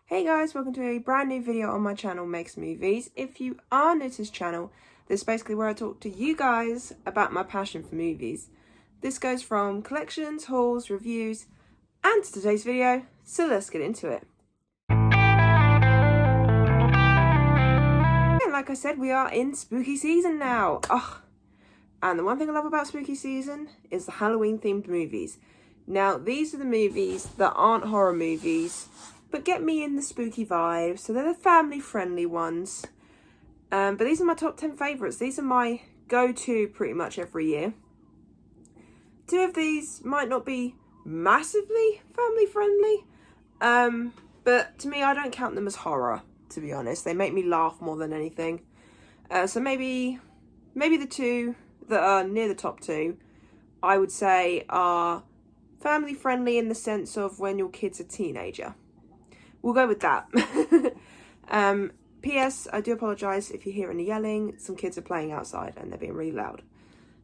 Hey guys, welcome to a brand new video on my channel, Makes Movies. If you are new to this channel, this is basically where I talk to you guys about my passion for movies. This goes from collections, hauls, reviews, and to today's video, so let's get into it. And like I said, we are in spooky season now. And the one thing I love about spooky season is the Halloween themed movies. Now, these are the movies that aren't horror movies, but get me in the spooky vibe. So they're the family-friendly ones. But these are my top 10 favourites. These are my go-to pretty much every year. Two of these might not be massively family-friendly. But to me, I don't count them as horror, to be honest. They make me laugh more than anything. So maybe the two that are near the top two, I would say are family-friendly in the sense of when your kid's a teenager. We'll go with that. P.S. I do apologise if you hear any yelling. Some kids are playing outside and they're being really loud.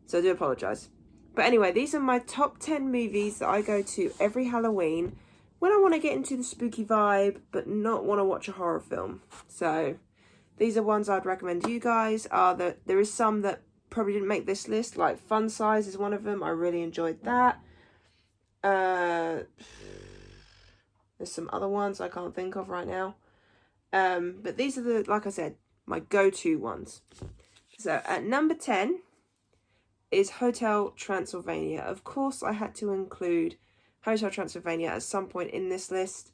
So I do apologise. But anyway, these are my top 10 movies that I go to every Halloween when I want to get into the spooky vibe but not want to watch a horror film. So these are ones I'd recommend to you guys. There is some that probably didn't make this list, like Fun Size is one of them. I really enjoyed that. There's some other ones I can't think of right now. But these are like I said, my go-to ones. So at number 10 is Hotel Transylvania. Of course, I had to include Hotel Transylvania at some point in this list.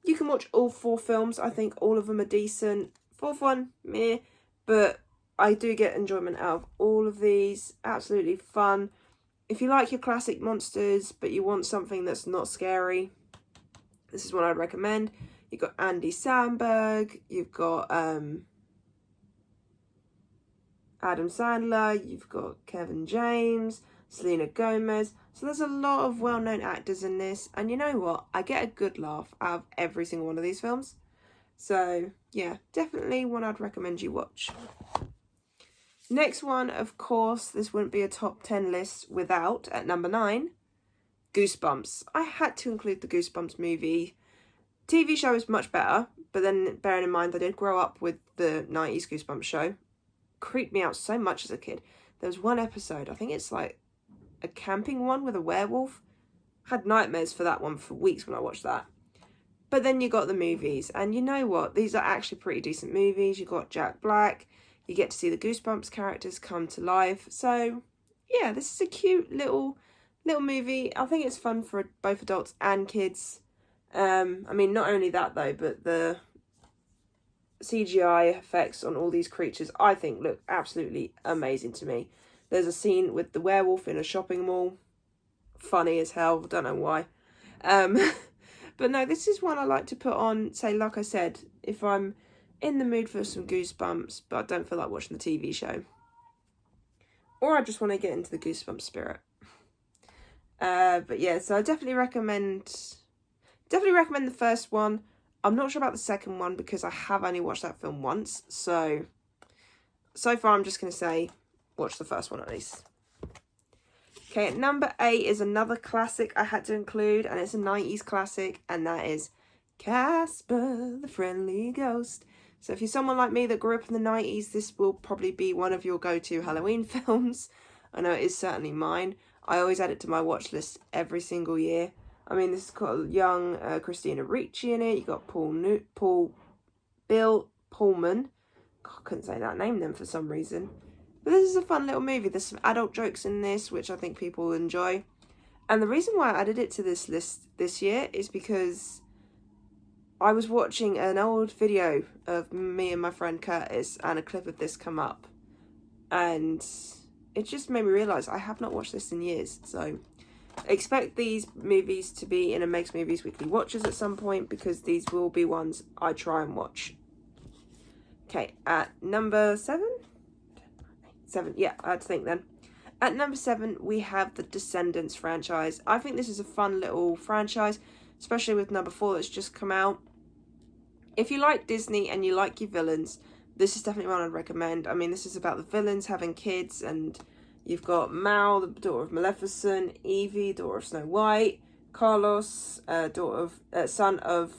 You can watch all 4 films. I think all of them are decent. Fourth one, meh. But I do get enjoyment out of all of these. Absolutely fun. If you like your classic monsters, but you want something that's not scary, this is what I'd recommend. You've got Andy Samberg, you've got Adam Sandler, you've got Kevin James, Selena Gomez. So there's a lot of well-known actors in this. And you know what? I get a good laugh out of every single one of these films. So yeah, definitely one I'd recommend you watch. Next one, of course, this wouldn't be a top 10 list without, at number 9, Goosebumps. I had to include the Goosebumps movie. TV show is much better, but then bearing in mind I did grow up with the 90s Goosebumps show. Creeped me out so much as a kid. There was one episode, I think it's like a camping one with a werewolf. Had nightmares for that one for weeks when I watched that. But then you got the movies, and you know what? These are actually pretty decent movies. You got Jack Black. You get to see the Goosebumps characters come to life. So yeah, this is a cute little movie. I think it's fun for both adults and kids. I mean, not only that though, but the CGI effects on all these creatures, I think, look absolutely amazing to me. There's a scene with the werewolf in a shopping mall. Funny as hell. Don't know why. But no, this is one I like to put on, say, like I said, if I'm in the mood for some Goosebumps, but I don't feel like watching the TV show. Or I just want to get into the Goosebumps spirit. But yeah, so I definitely recommend the first one. I'm not sure about the second one because I have only watched that film once. So far I'm just going to say watch the first one at least. Okay, at number 8 is another classic I had to include, and it's a 90s classic, and that is Casper the Friendly Ghost. So if you're someone like me that grew up in the 90s, this will probably be one of your go-to Halloween films. I know it is certainly mine. I always add it to my watch list every single year. I mean, this has got a young Christina Ricci in it. You got Bill Pullman. God, I couldn't say that name then for some reason. But this is a fun little movie. There's some adult jokes in this, which I think people will enjoy. And the reason why I added it to this list this year is because I was watching an old video of me and my friend Curtis, and a clip of this come up. And it just made me realise I have not watched this in years. So expect these movies to be in a Makes Movies Weekly Watches at some point, because these will be ones I try and watch. Okay, at number 7? 7, yeah, I had to think then. At number 7, we have the Descendants franchise. I think this is a fun little franchise, especially with number 4 that's just come out. If you like Disney and you like your villains, this is definitely one I'd recommend. I mean, this is about the villains having kids, and you've got Mal, the daughter of Maleficent, Evie, daughter of Snow White, Carlos, son of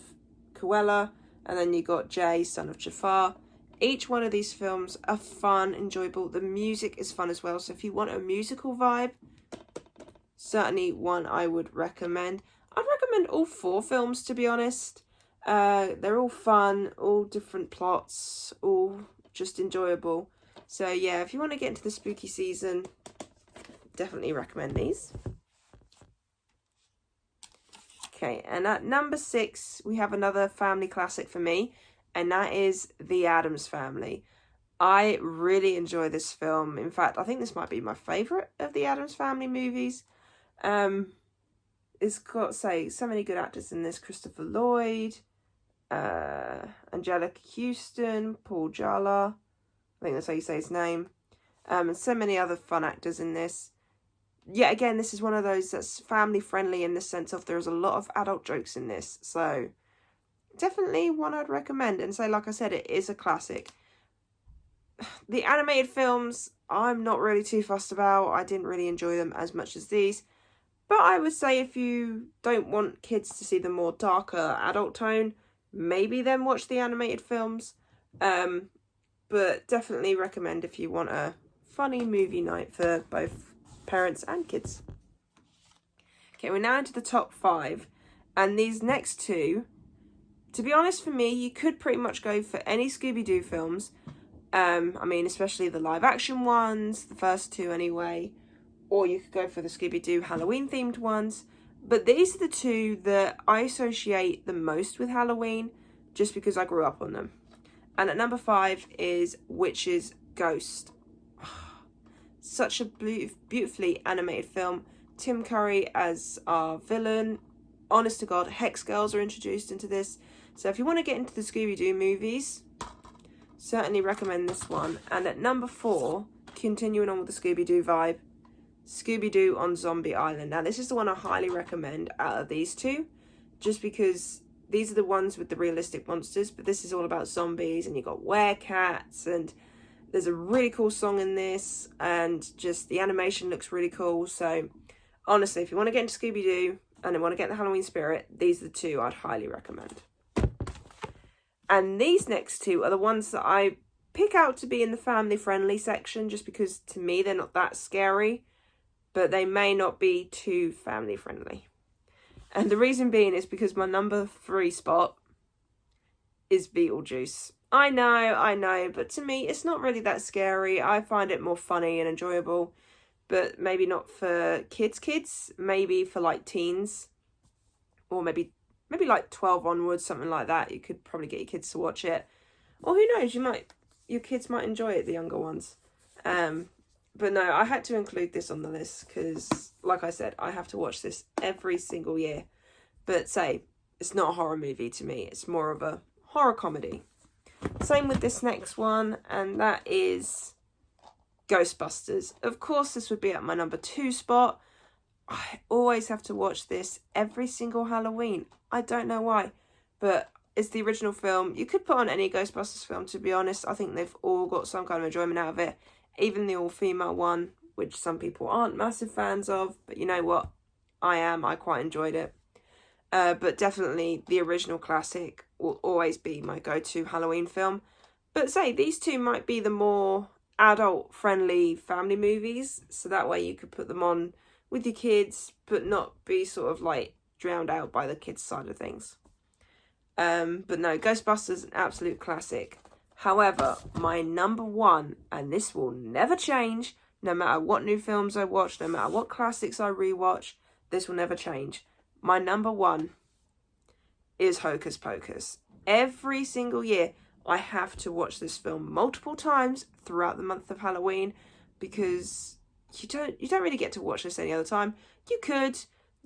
Cruella, And then you got Jay, son of Jafar. Each one of these films are fun, enjoyable. The music is fun as well. So if you want a musical vibe, certainly one I would recommend. I'd recommend all 4 films, to be honest. They're all fun, all different plots, all just enjoyable. So yeah, if you want to get into the spooky season, definitely recommend these. Okay, and at number 6, we have another family classic for me, and that is The Addams Family. I really enjoy this film. In fact, I think this might be my favourite of the Addams Family movies. It's got, so many good actors in this. Christopher Lloyd, Angelica Houston, Paul Jala, I think that's how you say his name, and so many other fun actors in this. Yet again, this is one of those that's family friendly in the sense of there's a lot of adult jokes in this, so definitely one I'd recommend. And so, like I said, it is a classic. The animated films, I'm not really too fussed about. I didn't really enjoy them as much as these. But I would say if you don't want kids to see the more darker adult tone, maybe then watch the animated films. But definitely recommend if you want a funny movie night for both parents and kids. Okay, we're now into the top 5. And these next 2, to be honest, for me, you could pretty much go for any Scooby-Doo films. I mean, especially the live action ones, the first 2 anyway. Or you could go for the Scooby-Doo Halloween themed ones. But these are the 2 that I associate the most with Halloween, just because I grew up on them. And at number 5 is Witch's Ghost. Such a beautifully animated film. Tim Curry as our villain. Honest to God, Hex Girls are introduced into this. So if you want to get into the Scooby-Doo movies, certainly recommend this one. And at number 4, continuing on with the Scooby-Doo vibe, Scooby-Doo on Zombie Island. Now this is the one I highly recommend out of these 2, just because these are the ones with the realistic monsters, but this is all about zombies, and you got werecats, and there's a really cool song in this, and just the animation looks really cool. So honestly, if you want to get into Scooby-Doo and want to get the Halloween spirit, these are the 2 I'd highly recommend. And these next 2 are the ones that I pick out to be in the family friendly section, just because to me they're not that scary, but they may not be too family friendly. And the reason being is because my number 3 spot is Beetlejuice. I know, but to me it's not really that scary. I find it more funny and enjoyable, but maybe not for kids, maybe for like teens, or maybe like 12 onwards, something like that. You could probably get your kids to watch it, or who knows, your kids might enjoy it, the younger ones. But no, I had to include this on the list because, like I said, I have to watch this every single year. But say, it's not a horror movie to me. It's more of a horror comedy. Same with this next one, and that is Ghostbusters. Of course, this would be at my number 2 spot. I always have to watch this every single Halloween. I don't know why, but it's the original film. You could put on any Ghostbusters film, to be honest. I think they've all got some kind of enjoyment out of it. Even the all-female one, which some people aren't massive fans of, but you know what? I am. I quite enjoyed it. But definitely the original classic will always be my go-to Halloween film. But say, these 2 might be the more adult-friendly family movies, so that way you could put them on with your kids, but not be sort of like drowned out by the kids' side of things. But no, Ghostbusters, an absolute classic. However, my number 1, and this will never change, no matter what new films I watch, no matter what classics I rewatch, this will never change. My number 1 is Hocus Pocus. Every single year, I have to watch this film multiple times throughout the month of Halloween, because you don't really get to watch this any other time. You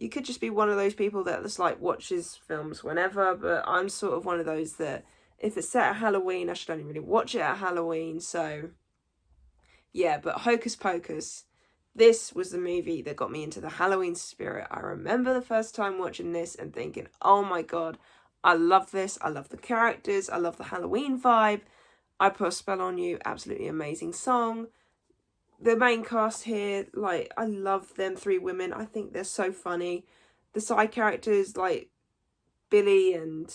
could just be one of those people that just like watches films whenever, but I'm sort of one of those that if it's set at Halloween, I should only really watch it at Halloween. So yeah, but Hocus Pocus, this was the movie that got me into the Halloween spirit. I remember the first time watching this and thinking, oh my God, I love this. I love the characters. I love the Halloween vibe. I Put a Spell on You, absolutely amazing song. The main cast here, like, I love them 3 women. I think they're so funny. The side characters, like Billy and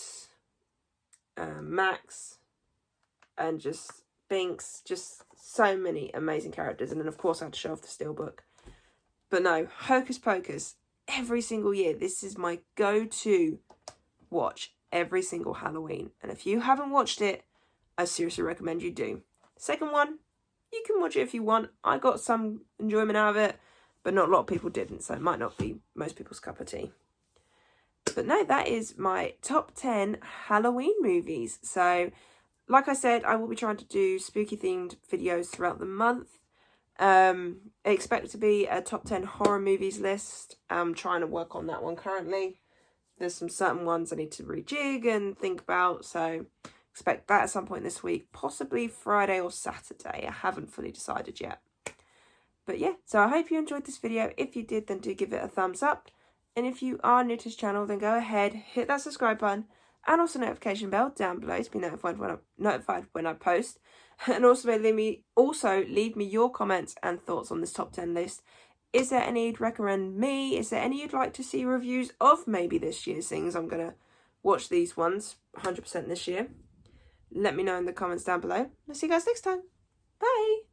Max, and just Binks, just so many amazing characters. And then of course I had to show off the Steelbook. But no, Hocus Pocus, every single year, this is my go-to watch every single Halloween. And if you haven't watched it, I seriously recommend you do. Second one, you can watch it if you want. I got some enjoyment out of it, but not a lot of people didn't, so it might not be most people's cup of tea. But no, that is my top 10 Halloween movies. So, like I said, I will be trying to do spooky themed videos throughout the month. I expect it to be a top 10 horror movies list. I'm trying to work on that one currently. There's some certain ones I need to rejig and think about, so expect that at some point this week, possibly Friday or Saturday. I haven't fully decided yet. But yeah, so I hope you enjoyed this video. If you did, then do give it a thumbs up. And if you are new to this channel, then go ahead, hit that subscribe button and also notification bell down below to be notified when I post. And also leave me your comments and thoughts on this top 10 list. Is there any you'd recommend me? Is there any you'd like to see reviews of maybe this year's things? I'm going to watch these ones 100% this year. Let me know in the comments down below. I'll see you guys next time. Bye!